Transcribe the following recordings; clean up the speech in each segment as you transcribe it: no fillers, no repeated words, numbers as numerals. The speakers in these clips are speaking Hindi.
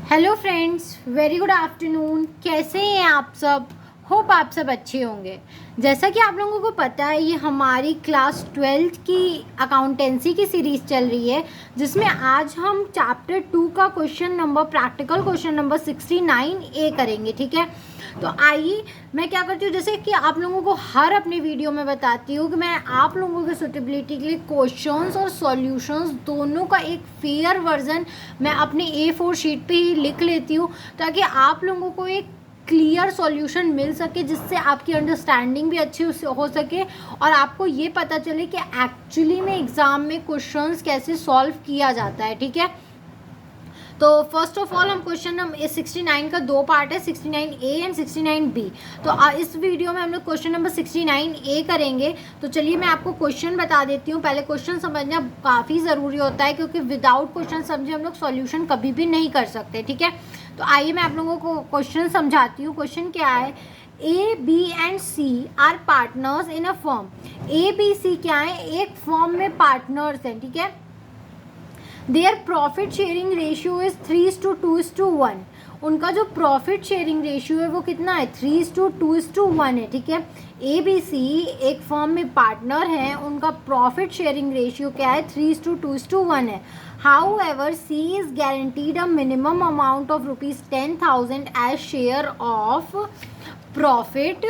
Hello friends, very good afternoon. कैसे हैं आप सब? होप आप सब अच्छे होंगे। जैसा कि आप लोगों को पता है, ये हमारी क्लास 12th की अकाउंटेंसी की सीरीज़ चल रही है, जिसमें आज हम चैप्टर 2 का प्रैक्टिकल क्वेश्चन नंबर 69A करेंगे। ठीक है, तो आइए मैं क्या करती हूँ, जैसे कि आप लोगों को हर अपने वीडियो में बताती हूँ कि मैं आप लोगों की सुटेबिलिटी के लिए क्वेश्चंस और सॉल्यूशंस दोनों का एक फेयर वर्जन मैं अपने A4 शीट पे ही लिख लेती हूँ, ताकि आप लोगों को एक क्लियर सॉल्यूशन मिल सके, जिससे आपकी अंडरस्टैंडिंग भी अच्छी हो सके और आपको ये पता चले कि एक्चुअली में एग्ज़ाम में क्वेश्चंस कैसे सॉल्व किया जाता है। ठीक है, तो फर्स्ट ऑफ ऑल हम क्वेश्चन नंबर 69 का दो पार्ट है, 69A एंड 69B। तो इस वीडियो में हम लोग क्वेश्चन नंबर 69A करेंगे। तो चलिए मैं आपको क्वेश्चन बता देती हूँ। पहले क्वेश्चन समझना काफ़ी ज़रूरी होता है, क्योंकि विदाउट क्वेश्चन समझे हम लोग सॉल्यूशन कभी भी नहीं कर सकते। ठीक है, तो आइए मैं आप लोगों को क्वेश्चन समझाती हूँ। क्वेश्चन क्या है? A, B and C are partners in a firm. A, B, C क्या है? एक फर्म में पार्टनर्स हैं। ठीक है, their profit sharing ratio is 3:2:1। उनका जो प्रॉफिट शेयरिंग रेशियो है वो कितना है? 3:2:1 है। ठीक है, ABC एक फर्म में पार्टनर है, उनका प्रॉफिट शेयरिंग रेशियो क्या है? 3:2:1 है। However C is guaranteed a minimum amount of ₹10,000 as share of profit.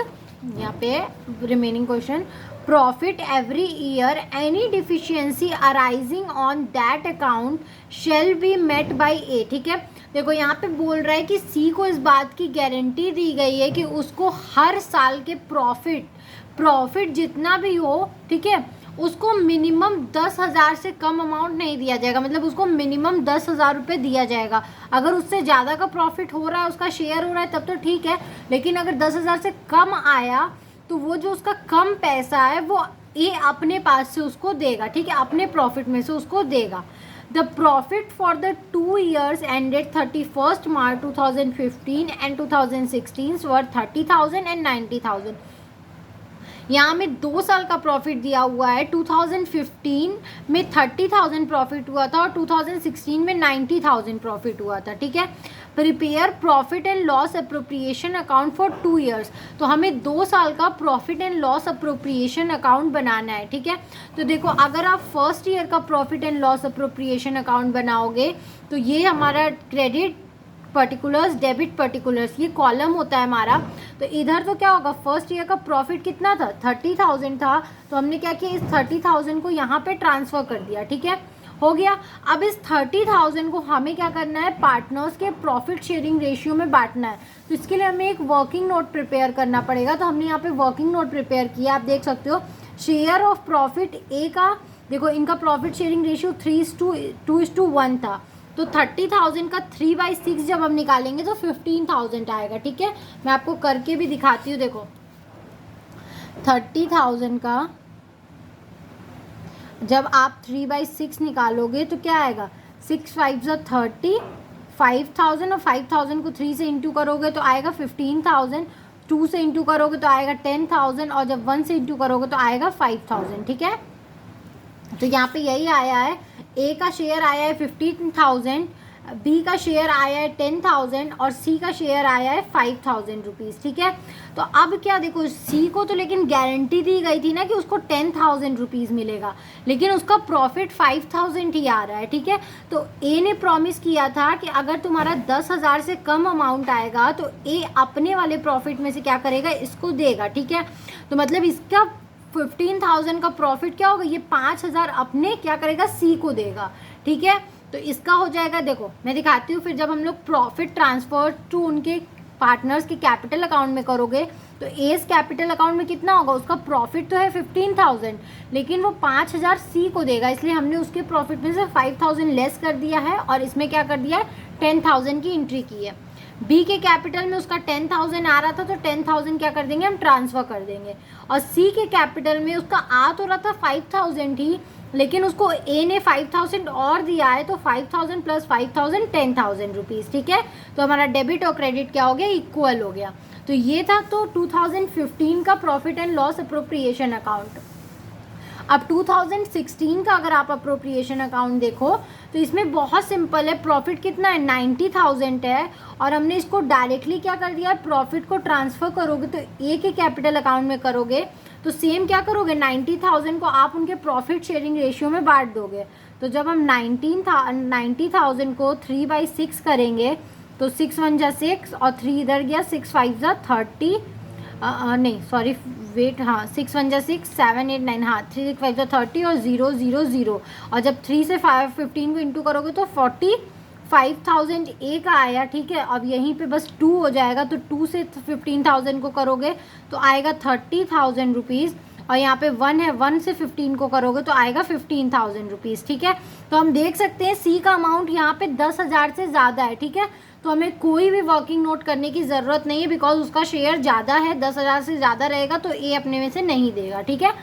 यहाँ पे remaining question, profit every year, any deficiency arising on that account shall be met by A। ठीक है, देखो यहाँ पे बोल रहा है कि C को इस बात की गारंटी दी गई है कि उसको हर साल के प्रॉफिट जितना भी हो, ठीक है, उसको मिनिमम 10,000 से कम अमाउंट नहीं दिया जाएगा। मतलब उसको मिनिमम 10,000 रुपये दिया जाएगा। अगर उससे ज़्यादा का प्रॉफिट हो रहा है, उसका शेयर हो रहा है, तब तो ठीक है, लेकिन अगर 10,000 से कम आया तो वो जो उसका कम पैसा है वो ये अपने पास से उसको देगा। ठीक है, अपने प्रॉफिट में से उसको देगा। The profit for the 2 years ended 31 March 2015 and 2016 were 30,000 and 90,000। यहाँ में 2 साल का प्रॉफिट दिया हुआ है। 2015 में 30,000 प्रॉफिट हुआ था और 2016 में 90,000 प्रॉफिट हुआ था। ठीक है, prepare profit and loss appropriation account for 2 years। तो हमें 2 साल का profit and loss appropriation account बनाना है। ठीक है, तो देखो अगर आप फर्स्ट ईयर का profit and loss appropriation account बनाओगे तो ये हमारा क्रेडिट पर्टिकुलर्स, डेबिट पर्टिकुलर्स, ये कॉलम होता है हमारा। तो इधर तो क्या होगा, फर्स्ट ईयर का प्रॉफिट कितना था? 30,000 था। तो हमने क्या किया, इस 30,000 को यहाँ पे ट्रांसफ़र कर दिया। ठीक है, हो गया। अब इस 30,000 को हमें क्या करना है? पार्टनर्स के प्रॉफिट शेयरिंग रेशियो में बांटना है। तो इसके लिए हमें एक वर्किंग नोट प्रिपेयर करना पड़ेगा। तो हमने यहाँ पे वर्किंग नोट प्रिपेयर किया, आप देख सकते हो। शेयर ऑफ प्रॉफिट ए का, देखो इनका प्रॉफिट शेयरिंग रेशियो 3:2:1 था। तो 30,000 का 3/6 जब हम निकालेंगे तो 15,000 आएगा। ठीक है, मैं आपको करके भी दिखाती हूँ। देखो 30,000 का जब आप 3/6 निकालोगे तो क्या आएगा? 6×5 = 30, 5,000 और 5,000 को 3 से इंटू करोगे तो आएगा 15,000, 2 से इंटू करोगे तो आएगा 10,000 और जब 1 से इंटू करोगे तो आएगा 5,000। ठीक है, तो यहाँ पे यही आया है। ए का शेयर आया है 15,000, बी का शेयर आया है 10,000 और सी का शेयर आया है 5,000 रुपीज़। ठीक है, तो अब क्या, देखो सी को तो लेकिन गारंटी दी गई थी ना कि उसको 10,000 रुपीज़ मिलेगा, लेकिन उसका प्रॉफिट 5,000 ही आ रहा है। ठीक है, तो ए ने प्रॉमिस किया था कि अगर तुम्हारा 10,000 से कम अमाउंट आएगा तो ए अपने वाले प्रॉफिट में से क्या करेगा? इसको देगा। ठीक है, तो मतलब इसका 15,000 का प्रॉफिट क्या होगा? ये 5,000 अपने क्या करेगा? सी को देगा। ठीक है, तो इसका हो जाएगा, देखो मैं दिखाती हूँ। फिर जब हम लोग प्रॉफिट ट्रांसफर टू उनके पार्टनर्स के कैपिटल अकाउंट में करोगे तो एस कैपिटल अकाउंट में कितना होगा? उसका प्रॉफिट तो है 15,000, लेकिन वो 5,000 सी को देगा, इसलिए हमने उसके प्रॉफिट में से 5,000 लेस कर दिया है और इसमें क्या कर दिया है? 10,000 की एंट्री की है। बी के कैपिटल में उसका 10,000 आ रहा था तो 10,000 क्या कर देंगे? हम ट्रांसफ़र कर देंगे। और सी के कैपिटल में उसका आ तो रहा था 5,000 ही, लेकिन उसको ए ने 5,000 और दिया है, तो 5,000 + 5,000 10,000 रुपीज़। ठीक है, तो हमारा डेबिट और क्रेडिट क्या हो गया? इक्वल हो गया। तो ये था तो 2015 का profit and loss appropriation account. अब 2016 का अगर आप अप्रोप्रिएशन अकाउंट देखो तो इसमें बहुत सिंपल है, प्रॉफिट कितना है 90,000 है और हमने इसको डायरेक्टली क्या कर दिया है, प्रॉफिट को ट्रांसफ़र करोगे तो एक ही कैपिटल अकाउंट में करोगे तो सेम क्या करोगे 90,000 को आप उनके प्रॉफिट शेयरिंग रेशियो में बांट दोगे। तो जब हम 90,000 को 3/6 करेंगे तो 6 1 जा 6 और 3 इधर गया, 6 5 जा 30, नहीं सॉरी वेट, हाँ 6 1 जा 6 7 8 9, हाँ 3 6 5 जा 30 और 0 0 0 और जब 3 से 15 को इंटू करोगे तो 45,000 ए का आया। ठीक है, अब यहीं पे बस 2 हो जाएगा तो 2 से 15,000 को करोगे तो आएगा 30,000 रुपीज़ और यहाँ पे 1 है, 1 से 15 को करोगे तो आएगा 15,000 रुपीज़। ठीक है, तो हम देख सकते हैं सी का अमाउंट यहाँ पे 10,000 से ज़्यादा है। ठीक है, तो हमें कोई भी वर्किंग नोट करने की ज़रूरत नहीं है बिकॉज उसका शेयर ज़्यादा है, 10,000 से ज़्यादा रहेगा तो ए अपने में से नहीं देगा। ठीक है,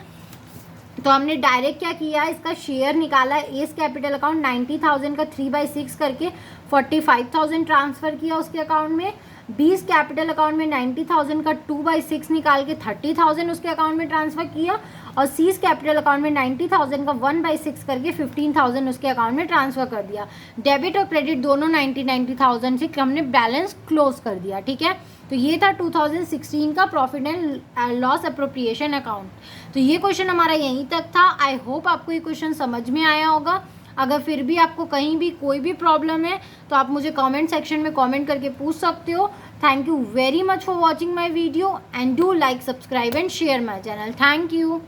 तो हमने डायरेक्ट क्या किया, इसका शेयर निकाला, एस कैपिटल अकाउंट 90,000 का 3/6 करके 45,000 ट्रांसफ़र किया उसके अकाउंट में। बीस कैपिटल अकाउंट में 90,000 का 2/6 निकाल के 30,000 उसके अकाउंट में ट्रांसफ़र किया और सीज कैपिटल अकाउंट में 90,000 का 1/6 करके 15,000 उसके अकाउंट में ट्रांसफ़र कर दिया। डेबिट और क्रेडिट दोनों 90,000 से हमने बैलेंस क्लोज कर दिया। ठीक है, तो ये था 2016 का profit and loss appropriation account. तो ये क्वेश्चन हमारा यहीं तक था। आई होप आपको ये क्वेश्चन समझ में आया होगा। अगर फिर भी आपको कहीं भी कोई भी प्रॉब्लम है तो आप मुझे कमेंट सेक्शन में कमेंट करके पूछ सकते हो। Thank you very much for watching my video and do like, subscribe and share my channel. Thank you.